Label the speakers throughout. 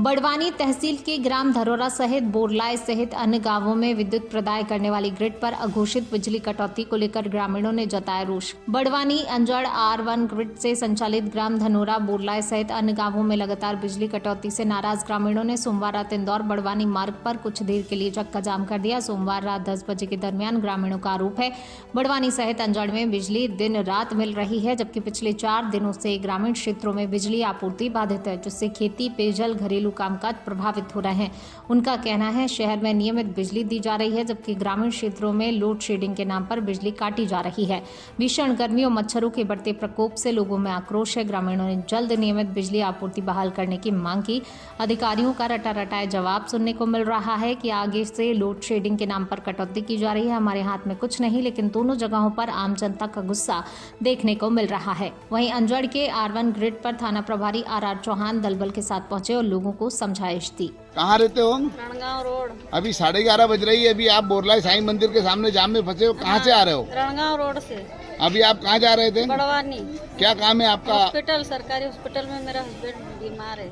Speaker 1: बड़वानी तहसील के ग्राम धरोरा सहित बोरलाय सहित अन्य गांवों में विद्युत प्रदाय करने वाली ग्रिड पर अघोषित बिजली कटौती को लेकर ग्रामीणों ने जताया रोष। बड़वानी अंजड़ R1 ग्रिड से संचालित ग्राम धनोरा बोरलाय सहित अन्य गांवों में लगातार बिजली कटौती से नाराज ग्रामीणों ने सोमवार रात इंदौर बड़वानी मार्ग पर कुछ देर के लिए चक्का जाम कर दिया। सोमवार रात 10 बजे के दरमियान ग्रामीणों का आरोप है बड़वानी सहित अंजड़ में बिजली दिन रात मिल रही है, जबकि पिछले 4 दिनों से ग्रामीण क्षेत्रों में बिजली आपूर्ति बाधित है, जिससे खेती, पेयजल, घरेलू कामकाज प्रभावित हो रहे हैं। उनका कहना है शहर में नियमित बिजली दी जा रही है, जबकि ग्रामीण क्षेत्रों में लोड शेडिंग के नाम पर बिजली काटी जा रही है। भीषण गर्मी और मच्छरों के बढ़ते प्रकोप से लोगों में आक्रोश है। ग्रामीणों ने जल्द नियमित बिजली आपूर्ति बहाल करने की मांग की। अधिकारियों का रटा-रटाए जवाब सुनने को मिल रहा है कि आगे से लोड शेडिंग के नाम पर कटौती की जा रही है। हमारे हाथ में कुछ नहीं, लेकिन दोनों जगहों पर आम जनता का गुस्सा देखने को मिल रहा है। वहीं अंजड़ के R1 ग्रिड पर थाना प्रभारी RR चौहान दलबल के साथ पहुंचे और लोगों को समझाइश दी।
Speaker 2: कहाँ रहते हो?
Speaker 3: रणगांव रोड।
Speaker 2: अभी 11:30 बज रही है, अभी आप बोरलाई साईं मंदिर के सामने जाम में फंसे हो। कहाँ से आ रहे हो?
Speaker 3: रणगांव रोड से।
Speaker 2: अभी आप कहाँ जा रहे थे?
Speaker 3: बड़वानी।
Speaker 2: क्या काम है आपका?
Speaker 3: हॉस्पिटल, सरकारी हॉस्पिटल में मेरा हस्बैंड बीमार है।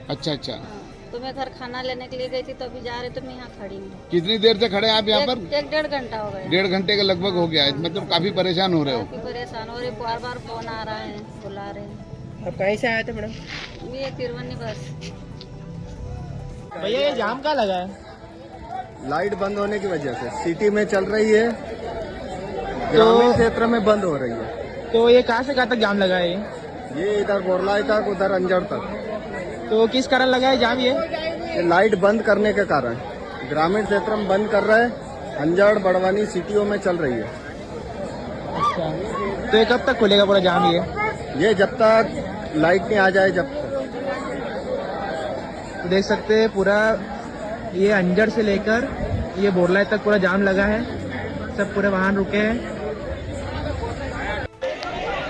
Speaker 2: अच्छा।
Speaker 3: तो मैं घर खाना लेने के लिए गई थी, तो अभी जा रहे तो मैं यहाँ खड़ी हूँ।
Speaker 2: कितनी देर से खड़े हैं आप यहाँ पर?
Speaker 3: 1-1.5 घंटा हो गया।
Speaker 2: 1.5 घंटे के लगभग हो गया है, मतलब काफी परेशान हो रहे हो?
Speaker 3: काफी परेशान हो रहे, बार फोन आ रहा है, बुला रहे हैं।
Speaker 4: आप कहीं से आए थे मैडम?
Speaker 3: ये तिरवनी बस।
Speaker 4: भैया ये जाम क्या लगा है?
Speaker 5: लाइट बंद होने की वजह से सिटी में चल रही है, ग्रामीण क्षेत्र में बंद हो रही है।
Speaker 4: तो ये कहाँ से कहाँ तक जाम लगा है?
Speaker 5: ये इधर बोरलाई तक, उधर अंजड़ तक।
Speaker 4: तो किस कारण लगा है जाम? ये
Speaker 5: लाइट बंद करने के कारण ग्रामीण क्षेत्र में बंद कर रहे हैं, अंजड़ बड़वानी सिटियों में चल रही है।
Speaker 4: अच्छा, तो ये कब तक खुलेगा पूरा जाम?
Speaker 5: ये जब तक लाइट नहीं आ जाए, जब तक।
Speaker 4: देख सकते हैं पूरा ये अंजड़ से लेकर ये बोरलाई तक पूरा जाम लगा है, सब पूरे वाहन रुके हैं।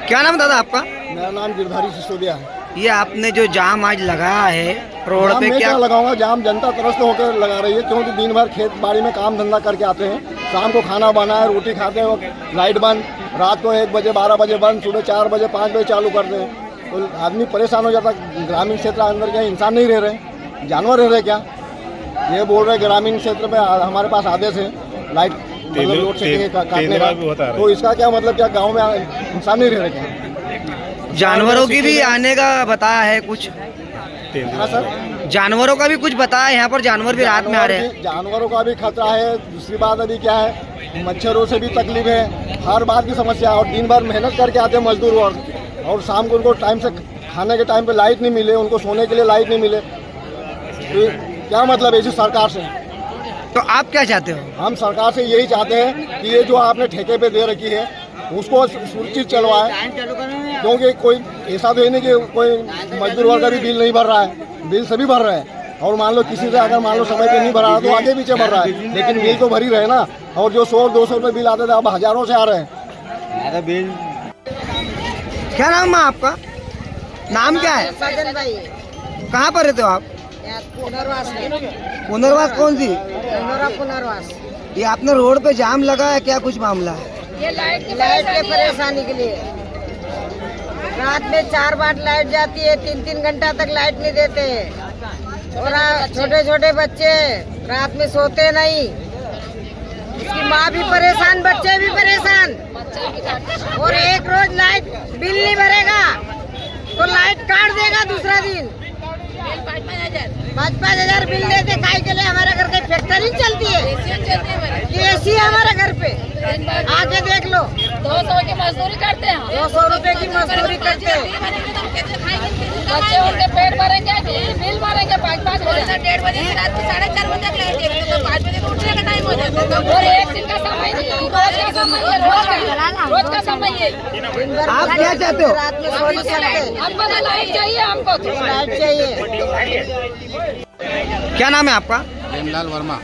Speaker 6: क्या नाम दादा आपका?
Speaker 5: मेरा नाम गिरधारी सिसोदिया है।
Speaker 6: ये आपने जो जाम आज लगाया है रोड पे, क्या
Speaker 5: लगाऊंगा? जाम जनता त्रस्त होकर लगा रही है, क्योंकि दिन भर खेत बाड़ी में काम धंधा करके आते हैं, शाम को खाना बनाए, रोटी खाते हैं, लाइट बंद, रात को 1 बजे 12 बजे बंद, सुबह 4 बजे 5 बजे चालू करते हैं। तो आदमी परेशान हो जाता। ग्रामीण क्षेत्र अंदर क्या इंसान नहीं रह रहे, जानवर रह रहे क्या? ये बोल रहे ग्रामीण क्षेत्र में हमारे पास आदेश है लाइट मतलब लोड शेडिंग काटने का, तो इसका क्या मतलब? क्या गाँव में इंसान नहीं रह रहे क्या?
Speaker 6: जानवरों की भी आने का बताया है कुछ?
Speaker 5: हाँ सर,
Speaker 6: जानवरों का भी कुछ बताया है, यहाँ पर जानवर भी रात में आ रहे हैं।
Speaker 5: जानवरों का भी खतरा है। दूसरी बात अभी क्या है, मच्छरों से भी तकलीफ है, हर बात की समस्या है। और दिन भर मेहनत करके आते हैं मजदूर वर्ग, और शाम को उनको टाइम से खाने के टाइम पे लाइट नहीं मिले, उनको सोने के लिए लाइट नहीं मिले, तो क्या मतलब है इसी सरकार से?
Speaker 6: तो आप क्या चाहते हो?
Speaker 5: हम सरकार से यही चाहते हैं कि ये जो आपने ठेके पे दे रखी है उसको सुरक्षित चलवाए, क्योंकि कोई ऐसा तो है नहीं कि कोई मजदूर वर्ग का भी बिल नहीं भर रहा है, बिल सभी भर रहे हैं। और मान लो किसी से अगर मान लो समय पे नहीं भरा तो आगे पीछे भर रहा है, लेकिन बिल तो भर ही रहे ना। और जो 100-200 रुपये बिल आते थे अब हजारों से आ रहे हैं बिल।
Speaker 6: क्या नाम है आपका? नाम क्या है?
Speaker 3: साजन भाई।
Speaker 6: कहाँ पर रहते हो आप?
Speaker 3: पुनर्वास में।
Speaker 6: पुनर्वास कौन सी?
Speaker 3: पुनर्वास।
Speaker 6: ये आपने रोड पे जाम लगा है, क्या कुछ मामला है?
Speaker 3: ये लाइट के परेशानी के लिए रात में 4 बार लाइट जाती है, 3-3 घंटा तक लाइट नहीं देते हैं। और छोटे छोटे बच्चे रात में सोते नहीं, उसकी माँ भी परेशान, बच्चे भी परेशान। और एक रोज लाइट बिल नहीं भरेगा तो लाइट काट देगा दूसरा दिन। 5,000 बिल देते खाई के लिए। हमारे घर की फैक्ट्री चलती है, एसी है हमारे घर पे, आके देख लो। 200 की मजदूरी करते हैं, 200 रुपए की मजदूरी करते हैं।
Speaker 7: बच्चे उनके पेट भरेंगे, बिल भरेंगे 5-5 बजे, 1:30 बजे से रात के 4:30 बजे तक लाइट है, तो 5 बजे उठने का टाइम हो जाता है। और एक दिन का समय नहीं, रोज का समय है, रोज का समय है।
Speaker 6: आप क्या चाहते हो?
Speaker 3: रात में सो नहीं सकते,
Speaker 7: हमको तो लाइट चाहिए, हमको तो
Speaker 3: लाइट चाहिए।
Speaker 6: क्या नाम है आपका?
Speaker 8: प्रेमलाल वर्मा।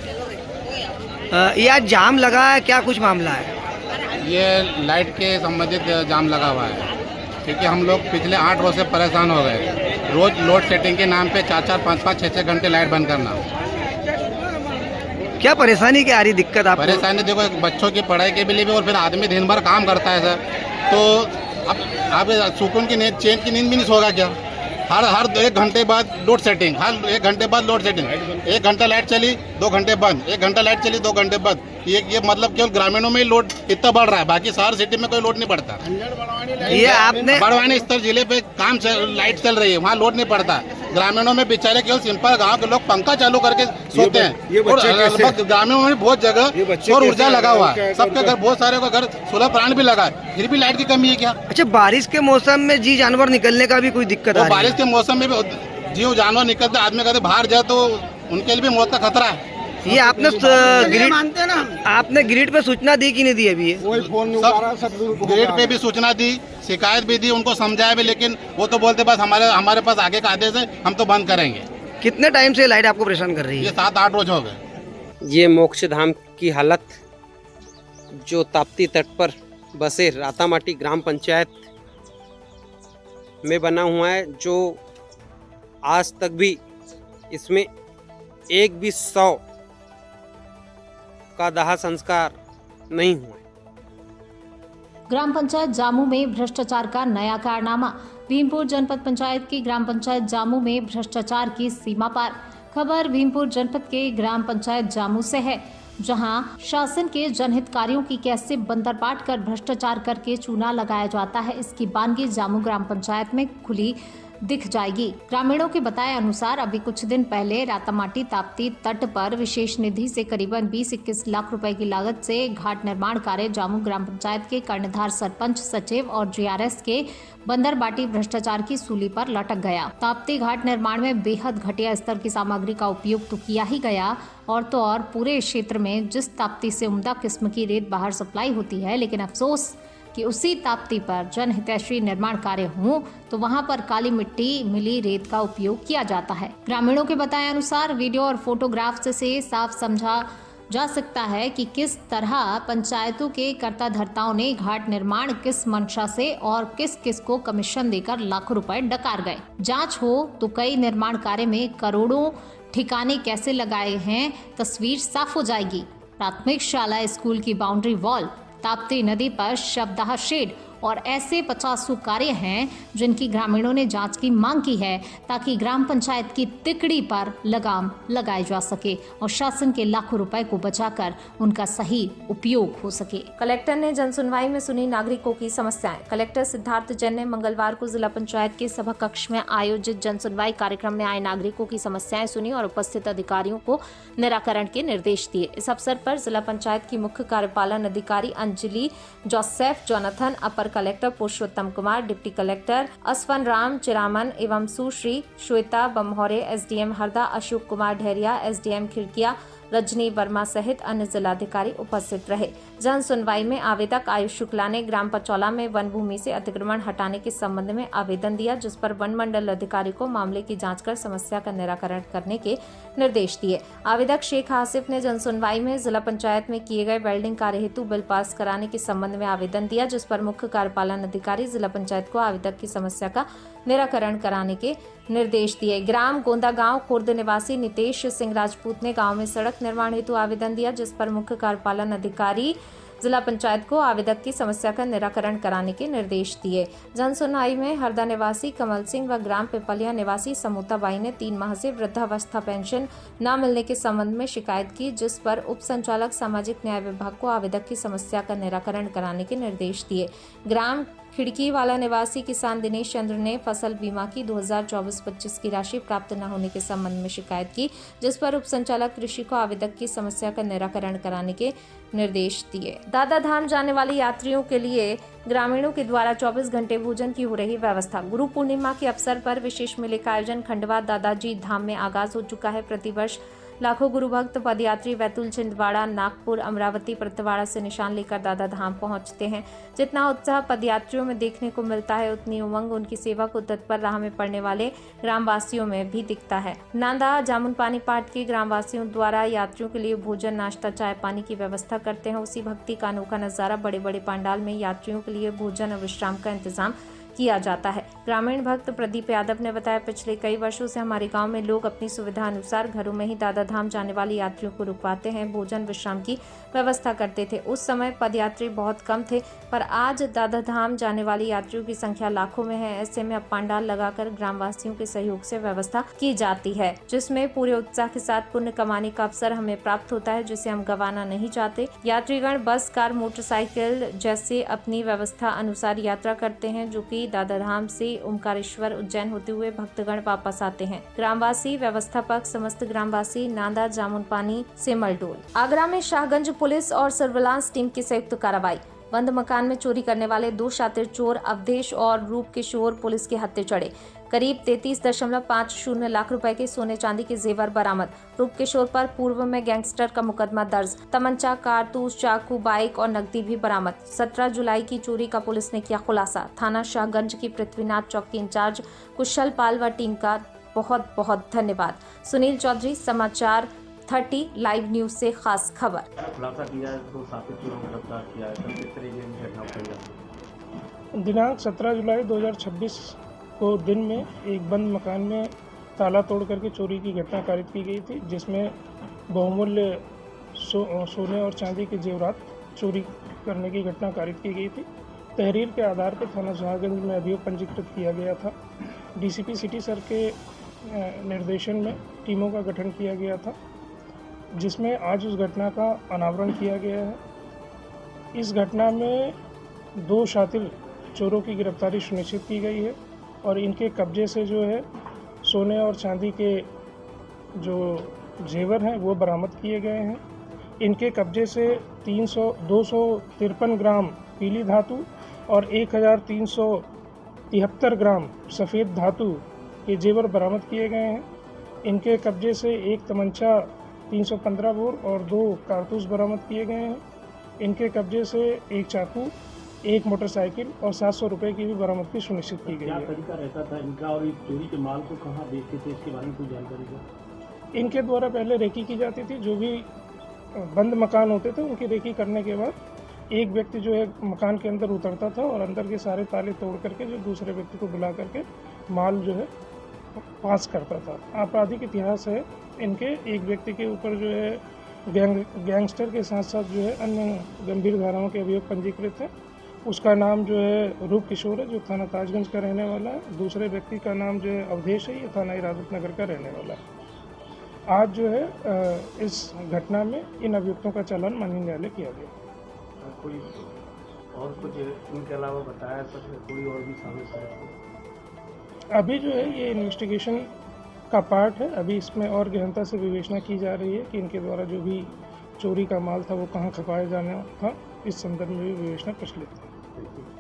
Speaker 6: ये आज जाम लगा है, क्या कुछ मामला है?
Speaker 8: ये लाइट के संबंधित जाम लगा हुआ है, क्योंकि हम लोग पिछले 8 रोज से परेशान हो गए। रोज लोड सेटिंग के नाम पे 4-4, 5-5, 6-6 घंटे लाइट बंद करना।
Speaker 6: क्या परेशानी क्या आ रही, दिक्कत आपको?
Speaker 8: परेशानी देखो, एक बच्चों की पढ़ाई के लिए भी, और फिर आदमी दिन भर काम करता है सर, तो अब आप सुकून की नींद, चैन की नींद भी नहीं सोगा क्या? हर 1 घंटे बाद लोड सेटिंग, हर 1 घंटे बाद लोड सेटिंग। 1 घंटा लाइट चली, 2 घंटे बंद, 1 घंटा लाइट चली, 2 घंटे बंद। ये मतलब केवल ग्रामीणों में ही लोड इतना बढ़ रहा है, बाकी शहर सिटी में कोई लोड नहीं पड़ता।
Speaker 6: ये आपने
Speaker 8: बड़वानी स्तर जिले पे लाइट चल रही है, वहाँ लोड नहीं पड़ता। ग्रामीणों में बेचारे केवल सिंपल गांव के लोग पंखा चालू करके सोते हैं। और लगभग ग्रामीणों में बहुत जगह सौर ऊर्जा लगा हुआ है, सबके घर, बहुत सारे का घर सोलर प्लांट भी लगा है, फिर भी लाइट की कमी है क्या?
Speaker 6: अच्छा, बारिश के मौसम में जी जानवर निकलने का भी कोई दिक्कत आ रही है?
Speaker 8: बारिश के मौसम में भी जीव जानवर निकलते, आदमी कहते बाहर जाए तो उनके लिए भी मौत का खतरा है।
Speaker 6: ये आपने आपने ग्रिड पे सूचना दी कि नहीं दी अभी?
Speaker 5: कोई फोन नहीं उठा रहा, सब
Speaker 8: ग्रिड पे भी सूचना दी, शिकायत भी दी, उनको समझाया भी, लेकिन वो तो बोलते बस हमारे पास आगे का आदेश है, हम तो बंद करेंगे।
Speaker 6: कितने टाइम से लाइट आपको परेशान कर रही
Speaker 8: ये
Speaker 6: है?
Speaker 8: 7-8 रोज हो गए।
Speaker 9: ये मोक्ष धाम की हालत जो ताप्ती तट पर बसे रातामाटी ग्राम पंचायत में बना हुआ है, जो आज तक भी इसमें एक भी 100 का दाह संस्कार नहीं हुआ।
Speaker 1: ग्राम पंचायत जामू में भ्रष्टाचार का नया कारनामा। भीमपुर जनपद पंचायत की ग्राम पंचायत जामू में भ्रष्टाचार की सीमा पार। खबर भीमपुर जनपद के ग्राम पंचायत जामू से है, जहां शासन के जनहितकारियों की कैसे बंदरपाट कर भ्रष्टाचार करके चूना लगाया जाता है, इसकी बानगी जामू ग्राम पंचायत में खुली दिख जाएगी। ग्रामीणों के बताए अनुसार अभी कुछ दिन पहले रातामाटी ताप्ती तट पर विशेष निधि से करीबन 20-21 लाख रुपए की लागत से घाट निर्माण कार्य जामू ग्राम पंचायत के कर्णधार सरपंच, सचिव और जीआरएस के बंदरबाटी भ्रष्टाचार की सूली पर लटक गया। ताप्ती घाट निर्माण में बेहद घटिया स्तर की सामग्री का उपयोग तो किया ही गया, और तो और पूरे क्षेत्र में जिस ताप्ती से उम्दा किस्म की रेत बाहर सप्लाई होती है, लेकिन अफसोस कि उसी ताप्ती पर जनहितैषी निर्माण कार्य हों तो वहां पर काली मिट्टी मिली रेत का उपयोग किया जाता है। ग्रामीणों के बताए अनुसार वीडियो और फोटोग्राफ से साफ समझा जा सकता है कि किस तरह पंचायतों के कर्ता धर्ताओं ने घाट निर्माण किस मंशा से और किस किस को कमीशन देकर लाखों रुपए डकार गए। जांच हो तो कई निर्माण कार्य में करोड़ों ठिकाने कैसे लगाए हैं, तस्वीर साफ हो जाएगी। प्राथमिक शाला स्कूल की बाउंड्री वॉल, ताप्ती नदी पर शवदाह शेड और ऐसे 50 कार्य हैं जिनकी ग्रामीणों ने जांच की मांग की है, ताकि ग्राम पंचायत की तिकड़ी पर लगाम लगाई जा सके और शासन के लाखों रुपए को बचाकर उनका सही उपयोग हो सके। कलेक्टर ने जनसुनवाई में सुनी नागरिकों की समस्याएं। कलेक्टर सिद्धार्थ जैन ने मंगलवार को जिला पंचायत के सभा कक्ष में आयोजित जनसुनवाई कार्यक्रम में आए नागरिकों की समस्याएं सुनी और उपस्थित अधिकारियों को निराकरण के निर्देश दिए। इस अवसर पर जिला पंचायत की मुख्य कार्यपालन अधिकारी अंजलि जोसेफ जोनाथन, अपर कलेक्टर पुरुषोत्तम कुमार, डिप्टी कलेक्टर असवन राम चिरामन एवं सुश्री श्वेता बमहौरे, एसडीएम हरदा अशोक कुमार ढेरिया, एसडीएम खिड़किया रजनी वर्मा सहित अन्य जिलाधिकारी उपस्थित रहे। जन सुनवाई में आवेदक आयुष शुक्ला ने ग्राम पचौला में वन भूमि से अतिक्रमण हटाने के संबंध में आवेदन दिया, जिस पर वन मंडल अधिकारी को मामले की जांच कर समस्या का निराकरण करने के निर्देश दिए। आवेदक शेख आसिफ ने जन सुनवाई में जिला पंचायत में किए गए वेल्डिंग कार्य हेतु बिल पास कराने के संबंध में आवेदन दिया, जिस पर मुख्य कार्यपालन अधिकारी जिला पंचायत को आवेदक की समस्या का निराकरण कराने के निर्देश दिए। ग्राम गोंदा गांव खुर्द निवासी नितेश सिंह राजपूत ने गांव में सड़क निर्माण हेतु आवेदन दिया, जिस पर मुख्य कार्यपालन अधिकारी जिला पंचायत को आवेदक की समस्या का निराकरण कराने के निर्देश दिए। जन सुनवाई में हरदा निवासी कमल सिंह व ग्राम पिपलिया निवासी समूता बाई ने 3 माह से वृद्धावस्था पेंशन न मिलने के संबंध में शिकायत की, जिस पर उप संचालक सामाजिक न्याय विभाग को आवेदक की समस्या का निराकरण कराने के निर्देश दिए। ग्राम खिड़की वाला निवासी किसान दिनेश चंद्र ने फसल बीमा की 2024-25 की राशि प्राप्त न होने के संबंध में शिकायत की, जिस पर उप संचालक कृषि को आवेदक की समस्या का निराकरण कराने के निर्देश दिए। दादा धाम जाने वाले यात्रियों के लिए ग्रामीणों के द्वारा 24 घंटे भोजन की हो रही व्यवस्था। गुरु पूर्णिमा के अवसर पर विशेष मेले का आयोजन खंडवा दादाजी धाम में आगाज हो चुका है। प्रतिवर्ष लाखों गुरु भक्त पदयात्री बैतूल, छिंदवाड़ा, नागपुर, अमरावती, प्रतिवाड़ा से निशान लेकर दादा धाम पहुंचते हैं। जितना उत्साह पदयात्रियों में देखने को मिलता है, उतनी उमंग उनकी सेवा को तत्पर राह में पड़ने वाले ग्रामवासियों में भी दिखता है। नांदा जामुन पानी पाट के ग्रामवासियों द्वारा यात्रियों के लिए भोजन, नाश्ता, चाय पानी की व्यवस्था करते हैं। उसी भक्ति का अनोखा नजारा बड़े बड़े पंडाल में यात्रियों के लिए भोजन और विश्राम का इंतजाम किया जाता है। ग्रामीण भक्त प्रदीप यादव ने बताया, पिछले कई वर्षों से हमारे गांव में लोग अपनी सुविधा अनुसार घरों में ही दादा धाम जाने वाले यात्रियों को रुकवाते हैं, भोजन विश्राम की व्यवस्था करते थे। उस समय पदयात्री बहुत कम थे, पर आज दादा धाम जाने वाले यात्रियों की संख्या लाखों में है। ऐसे में अब पंडाल लगाकर ग्रामवासियों के सहयोग से व्यवस्था की जाती है, जिसमें पूरे उत्साह के साथ पुण्य कमाने का अवसर हमें प्राप्त होता है, जिसे हम गंवाना नहीं चाहते। यात्रीगण बस, कार, मोटरसाइकिल जैसे अपनी व्यवस्था अनुसार यात्रा करते हैं, जो कि दादा धाम से ओमकारेश्वर, उज्जैन होते हुए भक्तगण वापस आते हैं। ग्रामवासी, व्यवस्थापक, समस्त ग्रामवासी नांदा जामुन पानी से मलडोल। आगरा में शाहगंज पुलिस और सर्विलांस टीम की संयुक्त कार्रवाई। बंद मकान में चोरी करने वाले 2 शातिर चोर अवधेश और रूप किशोर पुलिस के हत्थे चढ़े। करीब 33.50 लाख रुपए के सोने चांदी के जेवर बरामद। रूप किशोर पर पूर्व में गैंगस्टर का मुकदमा दर्ज। तमंचा, कारतूस, चाकू, बाइक और नकदी भी बरामद। 17 जुलाई की चोरी का पुलिस ने किया खुलासा। थाना शाहगंज की पृथ्वीनाथ चौकी इंचार्ज कुशल पाल व टीम का बहुत बहुत धन्यवाद। सुनील चौधरी, समाचार 30 लाइव न्यूज से खास खबर।
Speaker 10: खुलासा किया है, 2 शातिर चोरों को गिरफ्तार किया है। किस तरीके की घटना हुई?
Speaker 11: दिनांक 17 जुलाई 2026 को दिन में एक बंद मकान में ताला तोड़ करके चोरी की घटना कारित की गई थी, जिसमें बहुमूल्य सोने और चांदी के जेवरात चोरी करने की घटना कारित की गई थी। तहरीर के आधार पर थाना शाहगंज में अभियोग पंजीकृत किया गया था। डीसीपी सिटी सर के निर्देशन में टीमों का गठन किया गया था, जिसमें आज उस घटना का अनावरण किया गया है। इस घटना में 2 शातिर चोरों की गिरफ्तारी सुनिश्चित की गई है और इनके कब्जे से जो है सोने और चांदी के जो जेवर हैं वो बरामद किए गए हैं। इनके कब्जे से 253 ग्राम पीली धातु और 1373 ग्राम सफ़ेद धातु के जेवर बरामद किए गए हैं। इनके कब्जे से एक तमंचा 315 बोर और 2 कारतूस बरामद किए गए हैं। इनके कब्जे से एक चाकू, एक मोटरसाइकिल और 700 रुपये की भी बरामदगी सुनिश्चित की गई है।
Speaker 10: क्या तरीका रहता था इनका और इस चोरी के माल को कहाँ बेचते थे, इसके बारे में कोई जानकारी है?
Speaker 11: इनके द्वारा पहले रेकी की जाती थी। जो भी बंद मकान होते थे उनकी रेकी करने के बाद एक व्यक्ति जो है मकान के अंदर उतरता था और अंदर के सारे ताले तोड़ करके जो दूसरे व्यक्ति को बुला करके माल जो है पास करता था। आपराधिक इतिहास है इनके। एक व्यक्ति के ऊपर जो है गैंगस्टर के साथ साथ जो है अन्य गंभीर धाराओं के अभियोग पंजीकृत है। उसका नाम जो है रूप किशोर है, जो थाना ताजगंज का रहने वाला है। दूसरे व्यक्ति का नाम जो है अवधेश है, ये थाना इरादत नगर का रहने वाला है। आज जो है इस घटना में इन अभियुक्तों का चालान माननीय न्यायालय किया गया।
Speaker 10: कोई और कुछ इनके अलावा बताया तो कोई और भी शामिल है?
Speaker 11: अभी जो है ये इन्वेस्टिगेशन का पार्ट है। अभी इसमें और गहनता से विवेचना की जा रही है कि इनके द्वारा जो भी चोरी का माल था वो कहाँ खपाया जाना था। इस संदर्भ में भी विवेचना प्रचलित है।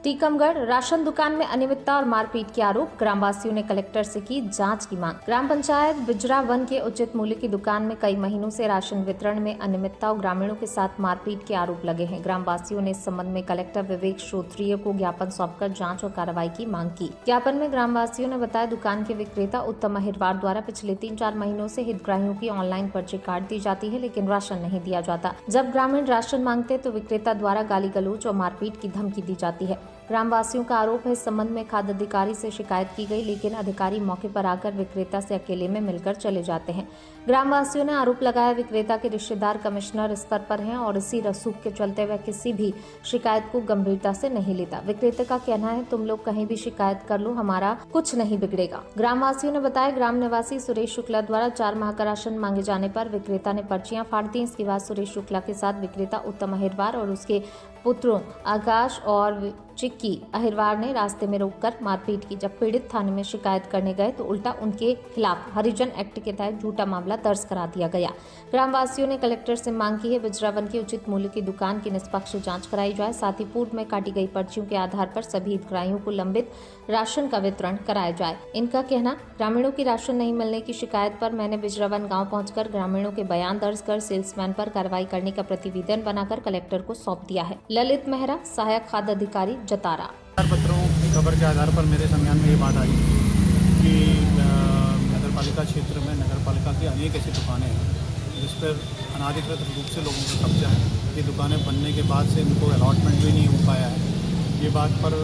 Speaker 1: टीकमगढ़ राशन दुकान में अनियमितता और मारपीट के आरोप। ग्रामवासियों ने कलेक्टर से की जांच की मांग। ग्राम पंचायत बिजरा वन के उचित मूल्य की दुकान में कई महीनों से राशन वितरण में अनियमितता और ग्रामीणों के साथ मारपीट के आरोप लगे हैं। ग्रामवासियों ने इस संबंध में कलेक्टर विवेक श्रोत्रिय को ज्ञापन सौंपकर जांच और कार्रवाई की मांग की। ज्ञापन में ग्रामवासियों ने बताया, दुकान के विक्रेता उत्तम अहिरवार द्वारा पिछले 3-4 महीनों से हितग्राहियों की ऑनलाइन पर्ची काट दी जाती है, लेकिन राशन नहीं दिया जाता। जब ग्रामीण राशन मांगते तो विक्रेता द्वारा गाली गलौज और मारपीट की धमकी दी जाती है। ग्रामवासियों का आरोप है, इस संबंध में खाद्य अधिकारी से शिकायत की गई, लेकिन अधिकारी मौके पर आकर विक्रेता से अकेले में मिलकर चले जाते हैं। ग्रामवासियों ने आरोप लगाया, विक्रेता के रिश्तेदार कमिश्नर स्तर पर हैं और इसी रसूख के चलते वह किसी भी शिकायत को गंभीरता से नहीं लेता। विक्रेता का कहना है, तुम लोग कहीं भी शिकायत कर लो, हमारा कुछ नहीं बिगड़ेगा। ग्रामवासियों ने बताया, ग्राम निवासी सुरेश शुक्ला द्वारा 4 माह का राशन मांगे जाने पर विक्रेता ने पर्चियां फाड़ दी। इसके बाद सुरेश शुक्ला के साथ विक्रेता उत्तम अहिरवार और उसके पुत्रों आकाश और चिक्की अहिरवार ने रास्ते में रोककर मारपीट की। जब पीड़ित थाने में शिकायत करने गए तो उल्टा उनके खिलाफ हरिजन एक्ट के तहत झूठा मामला दर्ज करा दिया गया। ग्रामवासियों ने कलेक्टर से मांग की है बिजरावन की उचित मूल्य की दुकान की निष्पक्ष जांच कराई जाए, साथ ही पूर्व में काटी गई पर्चियों के आधार पर सभी हितग्राहियों को लंबित राशन का वितरण कराया जाए। इनका कहना, ग्रामीणों की राशन नहीं मिलने की शिकायत पर मैंने बिजरावन गाँव पहुंचकर ग्रामीणों के बयान दर्ज कर सेल्समैन पर कार्रवाई करने का प्रतिवेदन बनाकर कलेक्टर को सौंप दिया है। ललित मेहरा, सहायक खाद्य अधिकारी, जतारा।
Speaker 12: पत्रों की खबर के आधार पर मेरे संज्ञान में ये बात आई कि नगरपालिका क्षेत्र में नगरपालिका की अनेक ऐसी दुकानें हैं जिस पर अनाधिकृत रूप से लोगों का कब्जा है। ये दुकानें बनने के बाद से इनको अलॉटमेंट भी नहीं हो पाया है। ये बात पर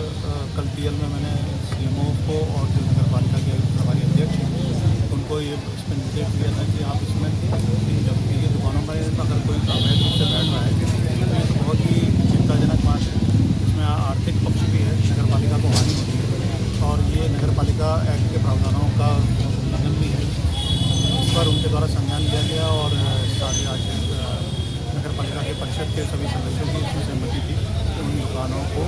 Speaker 12: कल पीएल में मैंने सीएमओ को और जो नगरपालिका के प्रभारी अध्यक्ष हैं उनको ये इसमें निर्देश दिया था कि आप इसमें जब ये दुकानों में अगर कोई अवैध रूप से बैठ रहा है तो ये तो बहुत ही चिंताजनक बात है। इसमें आर्थिक पक्ष भी है, नगरपालिका को हानि होती है और ये नगरपालिका एक्ट के प्रावधानों का उल्लंघन भी है। इस पर उनके द्वारा संज्ञान लिया गया और सारी आज नगरपालिका के परिषद के सभी सदस्यों की इसमें सहमति थी कि उन दुकानों को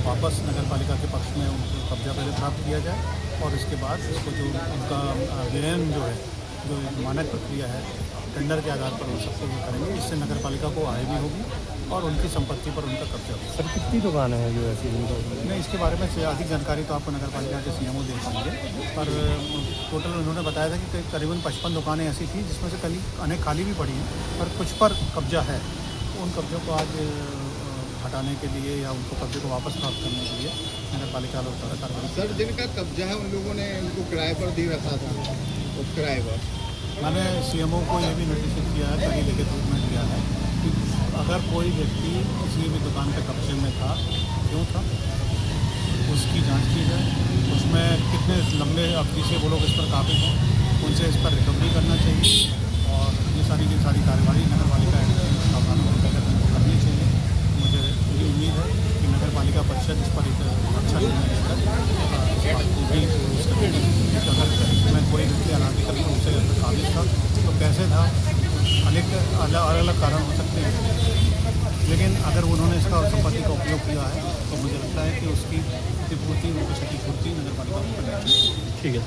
Speaker 12: वापस नगरपालिका के पक्ष में उनको कब्जा पहले प्राप्त किया जाए और इसके बाद उसको जो उनका विलयन जो है, जो मानक प्रक्रिया है टेंडर के आधार पर उन सबको वो करेंगे। इससे नगरपालिका को आय भी होगी और उनकी संपत्ति पर उनका कब्जा होगा।
Speaker 10: सर कितनी दुकानें हैं जो ऐसी?
Speaker 12: नहीं, इसके बारे में अधिक जानकारी तो आपको नगरपालिका के सीएमओ दे पाएंगे, पर टोटल उन्होंने बताया था कि करीबन 55 दुकानें ऐसी थी जिसमें से अनेक खाली भी पड़ी हैं, पर कुछ पर कब्जा है। उन कब्जों को आज हटाने के लिए या उनको कब्जे को वापस प्राप्त करने के लिए नगरपालिका द्वारा कार्रवाई।
Speaker 2: सर, जिनका कब्जा है उन लोगों ने उनको किराए पर दे रखा था, उस किराए पर
Speaker 12: मैंने सीएमओ को ये भी निर्देशित किया है, कभी लिखित रूप में दिया है कि अगर कोई व्यक्ति किसी भी दुकान के कब्जे में था, क्यों था, उसकी जांच की जाए, उसमें कितने लंबे अवधि से वो लोग इस पर काबिज हैं, उनसे इस पर रिकवरी करना चाहिए और ये सारी की सारी कार्रवाई नगरपालिका प्रावधानों के तहत करनी चाहिए। मुझे पूरी उम्मीद है कि नगरपालिका परिषद इस पर एक अच्छा निर्णय लेकर अगर इसमें कोई व्यक्ति अनाधिकृत रूप से काबिज था तो कैसे था, अनेक अलग अलग कारण हो सकते हैं, लेकिन अगर उन्होंने इसका संपत्ति का उपयोग किया है तो मुझे लगता है कि उसकी क्षतिपूर्ति, उनकी क्षतिपूर्ति नगरपालिका को करनी चाहिए।
Speaker 10: ठीक है।